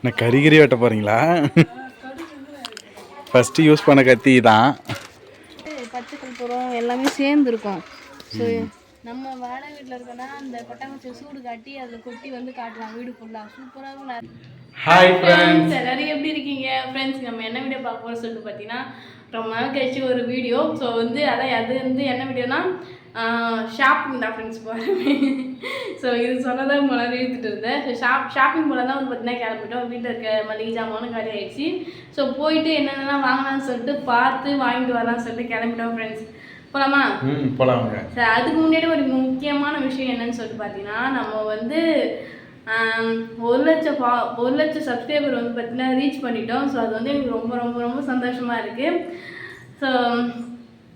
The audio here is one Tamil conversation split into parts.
நான் கறிகறி வெட்ட போகிறீங்களா? ஃபஸ்ட்டு யூஸ் பண்ண கத்தி தான். பச்சை கற்பூரம் எல்லாமே சேர்ந்துருக்கும். ஸோ நம்ம வாடகை வீட்டில் இருக்கோன்னா அந்த கொட்டாங்குச்சி சூடு காட்டி அதில் கொட்டி வந்து காட்டலாம் வீடு ஃபுல்லாக சூப்பராக. ஹாய் ஃப்ரெண்ட்ஸ், எல்லாரும் எப்படி இருக்கீங்க ஃப்ரெண்ட்ஸ்? நம்ம என்ன வீடியோ பார்க்க போகிறோம்னு சொல்லிட்டு பார்த்தீங்கன்னா ரொம்ப நாள் கழிச்சு ஒரு வீடியோ. ஸோ வந்து அதான் அது வந்து என்ன வீடியோனா ஷாப்பிங் தான் ஃப்ரெண்ட்ஸ் போகிறேன். ஸோ இது சொன்னதான் முன்னாடி எடுத்துகிட்டு இருந்தேன். ஸோ ஷாப்பிங் போல தான் வந்து பார்த்தீங்கன்னா கிளம்பிட்டோம். வீட்டில் இருக்க மளிகை ஜாமானும் காலி ஆகிடுச்சு. ஸோ போயிட்டு என்னென்னலாம் வாங்கலாம்னு சொல்லிட்டு பார்த்து வாங்கிட்டு வரலாம்னு சொல்லிட்டு கிளம்பிட்டோம் ஃப்ரெண்ட்ஸ். போகலாமா? போகலாங்க. சார் அதுக்கு முன்னாடி ஒரு முக்கியமான விஷயம் என்னன்னு சொல்லிட்டு பார்த்தீங்கன்னா நம்ம வந்து 1 லட்சம் சப்ஸ்கிரைபர் வந்து பார்த்தீங்கன்னா ரீச் பண்ணிட்டோம். ஸோ அது வந்து எனக்கு ரொம்ப ரொம்ப ரொம்ப சந்தோஷமாக இருக்குது. ஸோ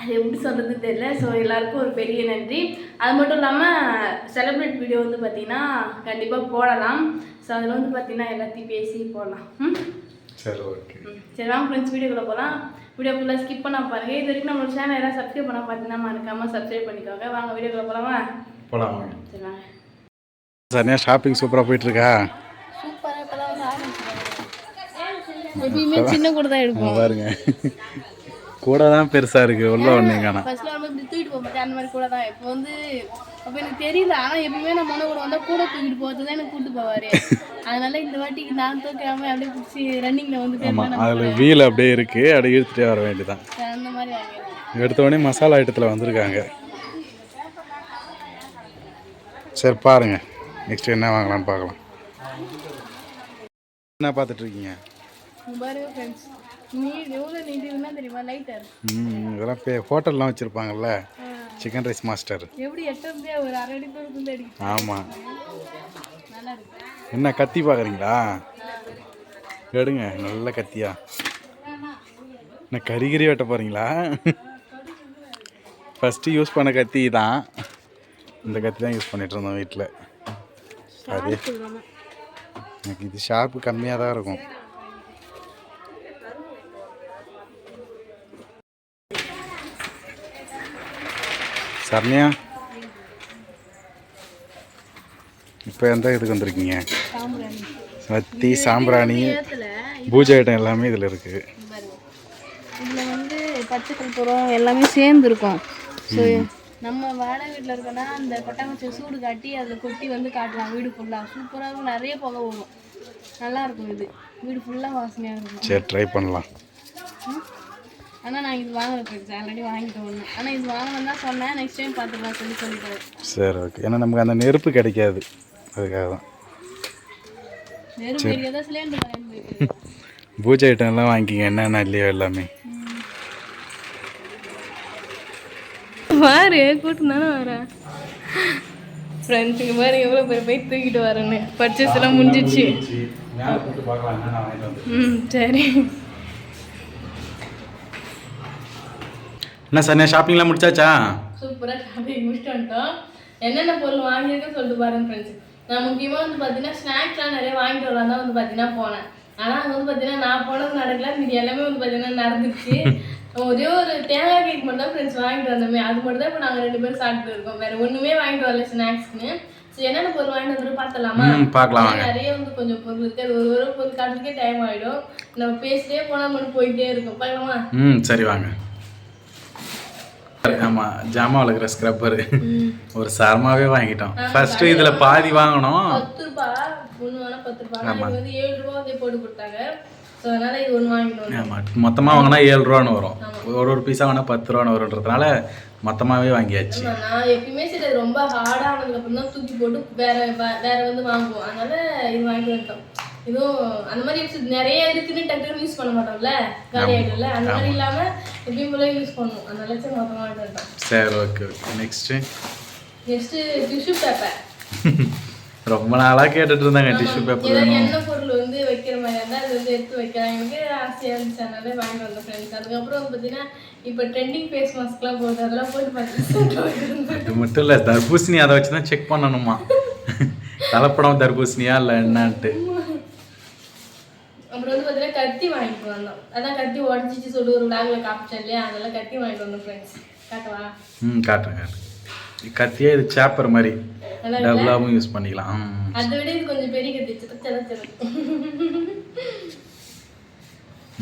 அது எப்படி சொல்கிறது தெரியல. ஸோ எல்லாருக்கும் ஒரு பெரிய நன்றி. அது மட்டும் இல்லாமல் செலிப்ரேட் வீடியோ வந்து பார்த்திங்கன்னா கண்டிப்பாக போடலாம். ஸோ அதில் வந்து பார்த்திங்கன்னா எல்லாத்தையும் பேசி போடலாம். சரி, ஓகே. சரி வாங்க ஃப்ரெண்ட்ஸ், வீடியோக்குள்ளே போகலாம். வீடியோ ஃபுல்லாக ஸ்கிப் பண்ண பாருங்கள். இது வரைக்கும் நம்மளோட சேனல் யாராவது சப்ஸ்கிரைப் பண்ண பார்த்தீங்கன்னா மறக்காமல் சப்ஸ்கிரைப் பண்ணிக்கோங்க. வாங்க வீடியோக்குள்ளே போகலாமா? போகலாம். சரி வாங்க. சரியா ஷாப்பிங் சூப்பராக போயிட்டுருக்கா? சூப்பராக இப்போ தான் வந்து ஆரம்பிச்சிருக்காங்க. எப்பயுமே சின்ன கூட தான் எடுப்போம் பாருங்க. கூட தான் பெருசாக இருக்குது, உள்ள ஒன்று காணோம். ஃபர்ஸ்ட்ல வந்து இப்படி தூக்கிட்டு போக மாட்டேன், அந்த மாதிரி கூட தான். இப்போ வந்து அப்போ எனக்கு தெரியல. ஆனால் எப்பவுமே நம்ம கூட வந்தால் கூட தூக்கிட்டு போகிறது தான் எனக்கு கூப்பிட்டு போவார். அதனால இந்த வாட்டிக்கு நான் தூக்காம அப்படியே பிடிச்சி ரன்னிங்கில் வந்து அதில் வீல் அப்படியே இருக்குது, அப்படியே இழுத்துட்டே வர வேண்டியதான். அந்த மாதிரி வாங்கிடுறேன். எடுத்தோடனே மசாலா ஐட்டத்தில் வந்திருக்காங்க. சரி பாருங்க, நெக்ஸ்ட் என்ன வாங்கலாம்னு பார்க்கலாம். என்ன பார்த்துட்ருக்கீங்க? பாருங்க ஃப்ரெண்ட்ஸ், எவ்வளோ நீட்டுன்னா தெரியுமா? லைட்டர். இதெல்லாம் ஹோட்டல்லாம் வச்சுருப்பாங்கல்ல, சிக்கன் ரைஸ் மாஸ்டர். எப்படி எட்டே ஒரு அரை அடி தூரத்துலேருந்து அடிக்கும். ஆமாம். நல்லா இருக்கு. என்ன கத்தி பார்க்குறீங்களா? எடுங்க, நல்ல கத்தியா. என்ன கறிகறி வெட்ட போகிறீங்களா? ஃபஸ்ட்டு யூஸ் பண்ண கத்தி தான். இந்த கத்தி தான் யூஸ் பண்ணிகிட்டு இருந்தோம் வீட்டில். அது எனக்கு இது ஷார்ப்பு கம்மியாக தான் இருக்கும். சரண்யா, இப்போ எந்த இதுக்கு வந்திருக்கீங்க? வத்தி, சாம்பிராணி, பூஜை ஐட்டம் எல்லாமே இதில் இருக்குது. இதில் வந்து பச்சை கற்பூரம் எல்லாமே சேர்ந்துருக்கும். ஸோ நம்ம வாடகை வீட்டில் இருக்கோன்னா அந்த கொட்டாங்குச்சி சூடு காட்டி அதில் கொட்டி வந்து காட்டலாம் வீடு ஃபுல்லாக. சூப்பராக நிறைய புகை வரும், நல்லாயிருக்கும். இது வீடு ஃபுல்லாக வாசனையாக இருக்கும். சரி, ட்ரை பண்ணலாம். ஆனால் நான் இது வாங்கலை ஃப்ரெண்ட்ஸ், ஆல்ரெடி வாங்கிட்டு வந்தேன். ஆனால் இது வாங்கணும் தான் சொன்னேன், நெக்ஸ்ட் டைம் பார்த்துக்கலாம் சொல்லிட்டு. சரி, ஓகே. ஏன்னா நமக்கு அந்த நெருப்பு கிடைக்காது, அதுக்காக தான். நெருப்பு கிடைக்காத சிலிண்டர் வாங்கி பூஜை ஐட்டம் எல்லாம் வாங்கிக்கிங்க, என்னென்ன இல்லையோ எல்லாமே. வாரு கூட்டம் தானே வரேன் ஃப்ரெண்ட்ஸுக்கு பாரு எவ்வளோ பேர் போய் தூக்கிட்டு வரேன்னு. பர்ச்சேஸ் எல்லாம் முடிஞ்சிச்சு. சரி. என்ன சனியா, ஷாப்பிங்லாம் முடிச்சாச்சா? சூப்பராக ஷாப்பிங் முடிச்சுட்டு வந்துட்டோம். என்னென்ன பொருள் வாங்கியிருக்கேன்னு சொல்லிட்டு பாருங்க ஃப்ரெண்ட்ஸ். நான் முக்கியமாக வந்து பார்த்தீங்கன்னா ஸ்நாக்ஸ்லாம் நிறைய வாங்கிட்டு வரலாம் தான் வந்து பார்த்தீங்கன்னா போனேன். ஆனால் அங்கே வந்து பார்த்தீங்கன்னா நான் போனது நடக்கல, மீதி எல்லாமே வந்து பார்த்தீங்கன்னா நடந்துச்சு. ஒரே ஒரு தேங்காய் கேக் மட்டும் தான் ஃப்ரெண்ட்ஸ் வாங்கிட்டு வந்தோமே, அது மட்டும் தான் இப்போ நாங்கள் 2 பேரும் சாப்பிட்டு இருக்கோம். வேறு ஒன்றுமே வாங்கிட்டு வரல ஸ்நாக்ஸ்னு. சரி, என்னென்ன பொருள் வாங்கிட்டு வந்துட்டு பார்த்தலாமா? பார்க்கலாம். நிறைய வந்து கொஞ்சம் பொருள் இருக்குது, அது ஒரு பொருள் காட்டுறதுக்கே டைம் ஆகிடும். நம்ம பேசிட்டே போனால் மட்டும் போயிட்டே இருக்கும். பார்க்கலாமா? சரி வாங்க. ஆமாம், ஜாமா வளர்க்குற ஸ்க்ரப்பரு ஒரு சரமாகவே வாங்கிட்டோம். ஃபஸ்ட்டு இதில் பாதி வாங்கினோம், 10 ரூபா. ஒன்று வேணால் 10 ரூபா, இது வந்து 7 ரூபா வந்து போட்டு கொடுத்தாங்க. ஸோ அதனால் இது ஒன்று வாங்கிட்டோம். ஆமாம், மொத்தமாக வாங்கினா 7 ரூபான்னு வரும். ஒரு பீஸாக வாங்கினா 10 ரூபான்னு வரும்ன்றதுனால மொத்தமாகவே வாங்கியாச்சு. நான் எப்பயுமே சரி ரொம்ப ஹார்டாக ஆனதுக்கப்புறம் தான் தூக்கி போட்டு வேற வந்து வாங்குவோம். அதனால இது வாங்கிட்டு வந்துட்டோம். இதுவும் அந்த மாதிரி நிறைய இருக்குன்னு டக்குனு யூஸ் பண்ண மாட்டோம்ல, காலி ஆகிடும்ல. அந்த மாதிரி இல்லாமல் எப்பயும் போல யூஸ் பண்ணுவோம். அதனால சரி மொத்தமாக வாங்கிட்டு வந்துட்டோம். சரி, okay okay. Next tissue paper. ரொம்ப நாளாக கேட்டுட்டு இருந்தாங்க டிஷ்யூ பேப்பர். ஏதாவது எண்ணெய் பொருள் வந்து வைக்கிற மாதிரி இருந்தால் அது வந்து எடுத்து வைக்கலாம். எனக்கு ஆசையாக இருந்துச்சு, அதனால வாங்கிட்டு வந்தோம் ஃப்ரெண்ட்ஸ். அதுக்கப்புறம் வந்து பார்த்தீங்கன்னா இப்போ ட்ரெண்டிங் ஃபேஸ் மாஸ்க்லாம் போகுது, அதெல்லாம் போட்டு பார்த்து. அது மட்டும் இல்லை, தர்பூசணி அதை வச்சு தான் செக் பண்ணணுமா கலப்படம் தர்பூசணியா இல்லை என்னன்ட்டு. அப்புறம் வந்து பார்த்தீங்கன்னா கத்தி வாங்கிட்டு வந்தோம். அதான் கத்தி உடச்சிச்சு சொல்லி ஒரு விளாகில் காப்பிச்சேன் இல்லையா, அதெல்லாம் கத்தி வாங்கிட்டு வந்தோம் ஃப்ரெண்ட்ஸ். காட்டவா? காட்டுறேன். கத்தியே இது சேப்பர் மாதிரி நல்லா டபுளாகவும் யூஸ் பண்ணிக்கலாம். அதை விட இது கொஞ்சம் பெரிய கத்தி சில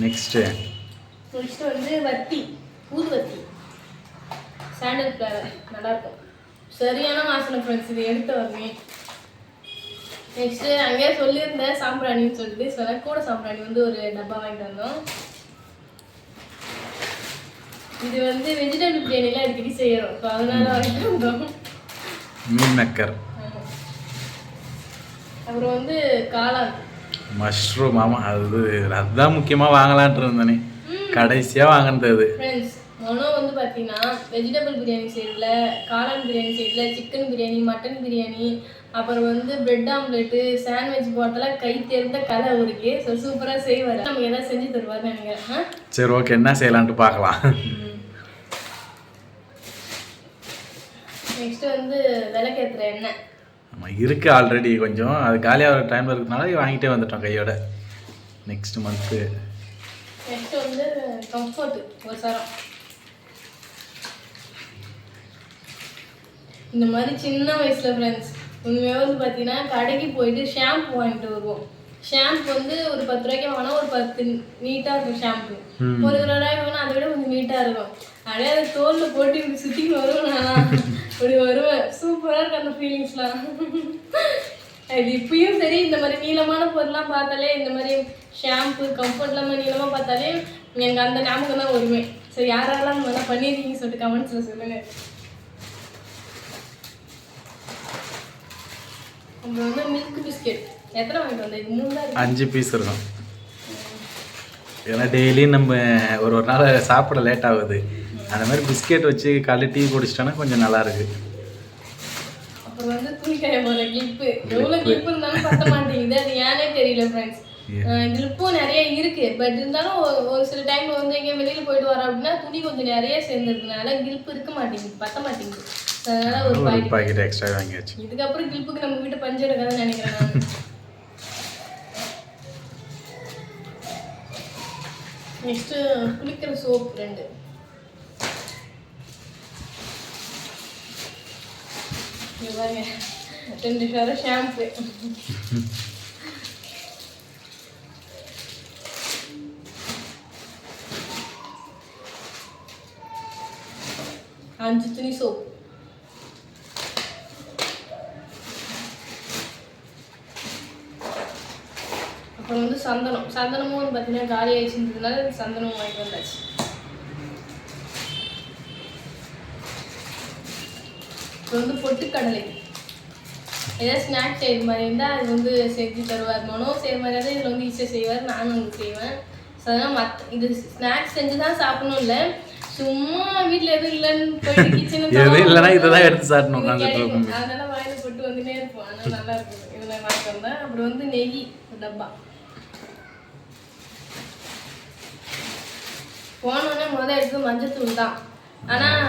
நெக்ஸ்ட்டு வந்து வத்தி ஊதுவத்தி சாண்டல் ஃப்ளவர் நல்லாயிருக்கும். சரியான வாசனை ஃப்ரெண்ட்ஸ், இது எடுத்து வரணும். நெக்ஸ்ட்டு அங்கேயே சொல்லியிருந்தேன் சாம்பிராணின்னு சொல்லிட்டு சொன்ன கூட சாம்பிராணி வந்து ஒரு டப்பா வாங்கிட்டு வந்தோம். இது வந்து வெஜிடபிள் பிரியாணிலாம் அடிக்கடி செய்யறோம், ஸோ அதனால வாங்கிட்டு வந்தோம். மீன் மேக்கர். அப்புறம் வந்து காளான் மஷ்ரூம். ஆமாம், அதுதான் முக்கியமாக வாங்கலான்ட்டு இருந்தேனே, கடைசியாக வாங்கினது அது. ஃப்ரெண்ட்ஸ் மனோ வந்து பார்த்தீங்கன்னா வெஜிடபிள் பிரியாணி சைடில், காளான் பிரியாணி சைடில், சிக்கன் பிரியாணி, மட்டன் பிரியாணி, அப்புறம் வந்து பிரெட் ஆம்லெட்டு, சாண்ட்விச் போட்டெல்லாம் கை தேர்ந்த கலை அவருக்கு. ஸோ சூப்பராக செய்வார், நமக்கு எதாவது செஞ்சு தருவார்னு நினைக்கிறேன். சரி, ஓகே, என்ன செய்யலான்ட்டு பார்க்கலாம். நெக்ஸ்ட்டு வந்து விளக்கேற்றுற எண்ணெய். ஆமாம், இருக்குது ஆல்ரெடி கொஞ்சம், அது காலியாக டைமில் இருக்கிறதுனால வாங்கிட்டே வந்துட்டோம் கையோட. Next month. நெக்ஸ்ட்டு வந்து கம்ஃபர்ட் ஒரு சரம். இந்த மாதிரி சின்ன வயசில் ஃப்ரெண்ட்ஸ் உண்மையாக வந்து பார்த்தீங்கன்னா கடைக்கு போயிட்டு ஷாம்பு வாங்கிட்டு வருவோம். ஷாம்பு வந்து ஒரு 10 ரூபாய்க்கு வாங்கினா ஒரு 10 நீட்டாக இருக்கும் ஷாம்பு. ஒரு 20 ரூபாய்க்கு வாங்கினா அதை விட கொஞ்சம் நீட்டாக இருக்கும். அப்படியே அதை தோலில் போட்டு இப்படி சுற்றின்னு வருவேன், நான் இப்படி வருவேன். சூப்பராக இருக்கும் அந்த ஃபீலிங்ஸ்லாம். அது இப்பயும் சரி, இந்த மாதிரி நீளமான பொருள்லாம் பார்த்தாலே, இந்த மாதிரி ஷாம்பு கம்ஃபர்ட்லாம் நீளமாக பார்த்தாலே எனக்கு அந்த ஞாபகம் தான் வருவேன். சரி, யாரெல்லாம் இந்த மாதிரிலாம் பண்ணியிருக்கீங்கன்னு சொல்லிட்டு கமெண்ட்ஸில் சொல்லுங்கள். அப்புறம் வந்து மில்க் பிஸ்கெட் எத்தனை வாங்கிட்டு வந்தேன்? இது 3 தான், 5 பீஸ் இருக்கும். ஏன்னா டெய்லியும் நம்ம ஒரு நாள் சாப்பிட லேட் ஆகுது, அந்த மாதிரி பிஸ்கெட் வச்சு காலையில் டீ குடிச்சிட்டோன்னா கொஞ்சம் நல்லா இருக்கு. அப்புறம் வந்து துணிக்காய போகிற கிளிப்பு, எவ்வளோ கிளிப்பு இருந்தாலும் பத்த மாட்டேங்குது, அது ஏனே தெரியல ஃப்ரெண்ட்ஸ். கிளிப்பும் நிறைய இருக்கு, பட் இருந்தாலும் ஒரு சில டைம்ல வந்து எங்கேயும் வெளியில் போயிட்டு வரோம் அப்படின்னா துணி கொஞ்சம் நிறைய சேர்ந்ததுனால கிளிப்பு இருக்க மாட்டேங்குது, பத்த மாட்டேங்குது. அதனால ஒரு பாக்கெட் எக்ஸ்ட்ரா வாங்கியாச்சு. இதுக்கப்புறம் கிளிப்புக்கு நம்ம வீட்டு பஞ்சம் இருக்காதுன்னு நினைக்கிறேன் நான். நெக்ஸ்ட் குளிக்கிற சோப் 2. இங்க பாருங்க 2 ஷவர் ஷாம்பு. அஞ்சு துணி சோப். அப்புறம் வந்து சந்தனமும் வந்து பார்த்தீங்கன்னா காலி ஆயிடுச்சுன்றதுனால சந்தனமும் வாங்கிட்டு வந்தாச்சு. அப்புறம் வந்து பொட்டுக்கடலை, ஏதாவது ஸ்நாக்ஸ் செய்கிற மாதிரி இருந்தால் அது வந்து செஞ்சு தருவார். மனோ செய்கிற மாதிரி இருந்தால் இதில் வந்து ஈஸியாக செய்வார், நானும் வந்து செய்வேன். ஸோ அதனால் இது ஸ்நாக்ஸ் செஞ்சு தான் சாப்பிடணும் இல்லை, சும்மா வீட்டில் எதுவும் இல்லைன்னு போயிட்டு கிச்சனுக்கு இல்லைன்னா இதை தான் எடுத்து சாப்பிடணும், அதனால வாயில் போட்டு வந்துனே இருப்போம். அதனால நல்லா இருக்கும். இதில் வாங்கிட்டு வந்தேன். அப்புறம் வந்து நெய் ஒரு டப்பா. போனோடனே எடுத்து மஞ்சத்தூள் தான். ஆனால்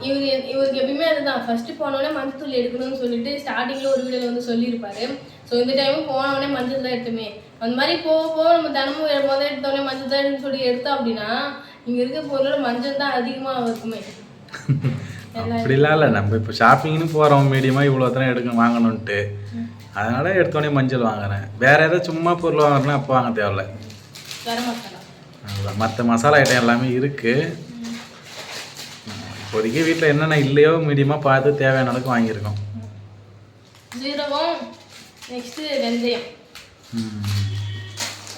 இவருக்கு எப்பயுமே அதுதான், ஃபஸ்ட்டு போனோடனே மஞ்சத்தூள் எடுக்கணும்னு சொல்லிட்டு ஸ்டார்டிங்கில் ஒரு வீடியோவில் வந்து சொல்லியிருப்பாரு. ஸோ இந்த டைமும் போனோடனே மஞ்சள் தான் எடுத்துமே. அந்த மாதிரி போக நம்ம தினமும் எடுத்தோடனே மஞ்சள் தான் எடுன்னு சொல்லி எடுத்தோம் அப்படின்னா இங்கே இருக்க பொருளோட மஞ்சள் தான் அதிகமாக இருக்குமே. அப்படிலாம் இல்லை, நம்ம இப்போ ஷாப்பிங்னு போகிறோம் மீடியமாக இவ்வளோ தானே வாங்கணுன்ட்டு, அதனால எடுத்தோடனே மஞ்சள் வாங்குறேன். வேற ஏதாவது சும்மா பொருள் வாங்குறேன்னா அப்போ வாங்க தேவையில்ல. கரம் மசாலா, மற்ற மசாலா ஐட்டம் எல்லாமே இருக்குது. இப்போதைக்கு வீட்டில் என்னென்ன இல்லையோ மீடியமாக பார்த்து தேவையான அளவுக்கு வாங்கியிருக்கோம். ஜீரகம். நெக்ஸ்ட்டு வெந்தயம்.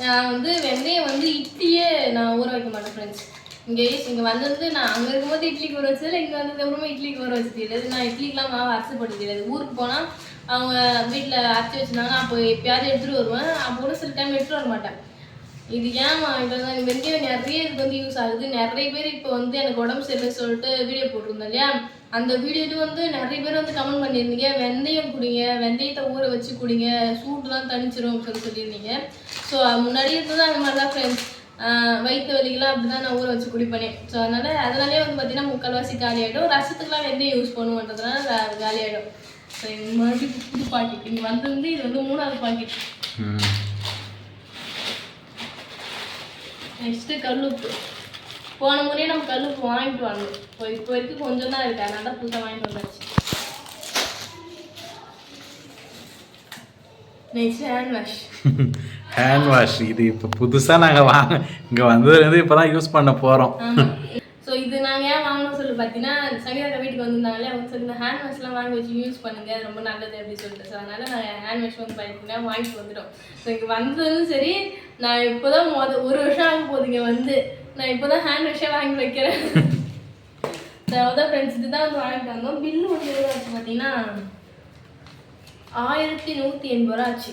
நான் வந்து வெந்தயம் வந்து இட்லியே நான் ஊற வைக்க மாட்டேன் ஃப்ரெண்ட்ஸ். இங்கே வந்தது நான் அங்கே இருக்கும்போது இட்லிக்கு ஊற வச்சதில்லை, இங்கே வந்ததுக்கப்புறமா இட்லிக்கு ஊற வச்சு தெரியாது. நான் இட்லிக்கெலாம் மாவு அரைச்சி போட்டு தெரியாது. ஊருக்கு போனால் அவங்க வீட்டில் அரைச்சி வச்சுருந்தாங்க, அப்போ எப்பயாவது எடுத்துகிட்டு வருவேன். அப்போ கூட சில டைம் எடுத்துகிட்டு வர மாட்டேன். இது ஏன் வாங்கிட்டு வந்தால் வெந்தயம் நிறைய இதுக்கு வந்து யூஸ் ஆகுது. நிறைய பேர் இப்போ வந்து எனக்கு உடம்பு சரியில்லைன்னு சொல்லிட்டு வீடியோ போட்டிருந்தேன் இல்லையா, அந்த வீடியோட்டு வந்து நிறைய பேர் வந்து கமெண்ட் பண்ணியிருந்தீங்க, வெந்தயம் குடிங்க, வெந்தயத்தை ஊற வச்சு குடிங்க, சூடுலாம் தணிச்சிரும் அப்படின்னு சொல்லியிருந்தீங்க. ஸோ முன்னாடி இருந்தது அந்த மாதிரி தான் ஃப்ரெண்ட்ஸ், வயிற்று வலிக்கெல்லாம் அப்படி தான் நான் ஊற வச்சு குடிப்பேனே. ஸோ அதனாலே வந்து பார்த்தீங்கன்னா முக்கால்வாசி காலியாகிடும். ரசத்துக்குலாம் வெந்தயம் யூஸ் பண்ணுவோன்றதுனால அது காலியாகிடும். ஸோ இந்த மாதிரி புது பாக்கெட் இங்கே வந்து இது வந்து 3வது பாக்கெட். நெக்ஸ்ட்டு கல்லுப்பு. போன முறையே நம்ம கல்லுப்பு வாங்கிட்டு வரணும். இப்போ வரைக்கும் கொஞ்சம் தான் இருக்குது, அதனால தான் புதுசாக வாங்கிட்டு வந்தாச்சு. Next hand wash. Hand wash இது இப்போ புதுசாக நாங்கள் இங்கே வந்ததுலேருந்து இப்போ தான் யூஸ் பண்ண போகிறோம். ஸோ இது நாங்கள் ஏன் வாங்கணும்னு சொல்லி பார்த்தீங்கன்னா சங்கீதா வீட்டுக்கு வந்திருந்தாங்களே அவங்க சொல்லி இந்த ஹேண்ட் வாஷ்லாம் வாங்கி வச்சு யூஸ் பண்ணுங்க ரொம்ப நல்லது அப்படின்னு சொல்லிட்டு. ஸோ அதனால நாங்கள் ஹேண்ட் வாஷ் வந்து பார்த்தீங்கன்னா வாங்கிட்டு வந்துட்டோம். ஸோ இங்கே வந்ததும் சரி நான் இப்போ தான் ஒரு வருஷம் ஆக போகுதுங்க வந்து நான் இப்போ தான் ஹேண்ட் வாஷே வாங்கி வைக்கிறேன். ஸோ அதான் ஃப்ரெண்ட்ஸ் இதுதான் வந்து வாங்கிட்டு வந்தோம். பில்லு வந்து எவ்வளோ ஆச்சு பார்த்தீங்கன்னா 1180 ரூபா ஆச்சு.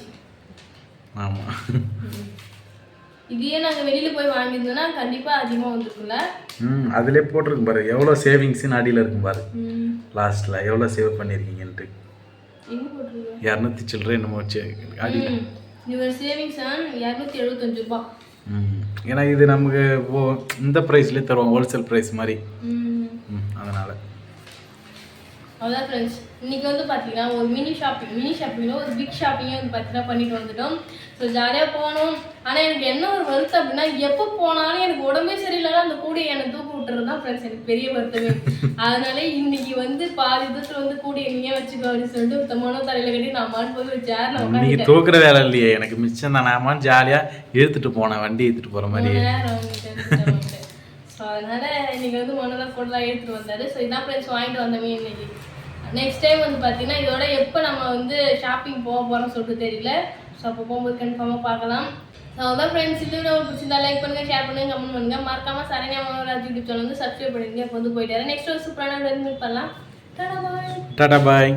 ஆமாம், இதையே நாங்கள் வெளியில் போய் வாங்கியிருந்தோம்னா கண்டிப்பாக அதிகமாக வந்துருக்குல்ல. அதிலே போட்டிருக்கும் பாரு எவ்வளோ சேவிங்ஸ்ன்னு அடியில் இருக்கும் பாரு லாஸ்ட்டில் எவ்வளோ சேவ் பண்ணியிருக்கீங்கன்ட்டு. எங்கே போட்டிருக்கு 200 சில்லறை என்னமோ வச்சு அடியில். யுவர் சேவிங்ஸ் 275 ரூபா. ஏன்னா இது நமக்கு இந்த ப்ரைஸ்லேயே தருவோம் ஹோல்சேல் ப்ரைஸ் மாதிரி. அதனால் அதான் ஃப்ரெண்ட்ஸ் இன்றைக்கி வந்து பார்த்தீங்கன்னா ஒரு மினி ஷாப்பிங்கில் ஒரு பிக் ஷாப்பிங்கே வந்து பார்த்தீங்கன்னா பண்ணிட்டு வந்துட்டோம். ஸோ ஜாலியாக போகணும். ஆனால் எனக்கு என்ன ஒரு வருத்தம் அப்படின்னா எப்போ போனாலும் எனக்கு உடம்பே சரியில்லைனா அந்த கூடையை எனக்கு தூக்கி விட்டுறது தான் ஃப்ரெண்ட்ஸ் எனக்கு பெரிய வருத்தமே. அதனால இன்னைக்கு வந்து பாதி தூரத்தில் வந்து கூடையை நீயே வச்சுக்கோ அப்படின்னு சொல்லிட்டு சுத்தமான தலையில் கட்டி நான் மாட்டு போய் ஒரு சேர்ல இன்னைக்கு தூக்குற வேலை இல்லையே எனக்கு மிச்சம் தான். நான் ஜாலியாக இழுத்துட்டு போனேன் வண்டி எடுத்துகிட்டு போகிற மாதிரி. ஸோ அதனால் இன்றைக்கி வந்து மொன்னதான் பொருளாக எடுத்துகிட்டு வந்தார். ஸோ இதான் ஃப்ரெண்ட்ஸ் வாங்கிட்டு வந்தோமே இன்னைக்கு. நெக்ஸ்ட் டைம் வந்து பார்த்தீங்கன்னா இதோட எப்போ நம்ம வந்து ஷாப்பிங் போக போகிறோம்னு சொல்லிட்டு தெரியல. ஸோ அப்போ போகும்போது கன்ஃபார்மாக பார்க்கலாம். ஸோ அதான் ஃப்ரெண்ட்ஸ் இந்த வீடியோ பிடிச்சிருந்தா லைக் பண்ணுங்கள், ஷேர் பண்ணுங்கள், கமெண்ட் பண்ணுங்கள். மறக்காமல் சரண்யா மனோராஜ் யூடியூப் சேனல் வந்து சப்ஸ்கிரைப் பண்ணிடுங்க. இப்போ வந்து போயிட்டாரு. நெக்ஸ்ட் ஒரு சூப்பரான மீட் பண்ணலாம். டாடா பாய்.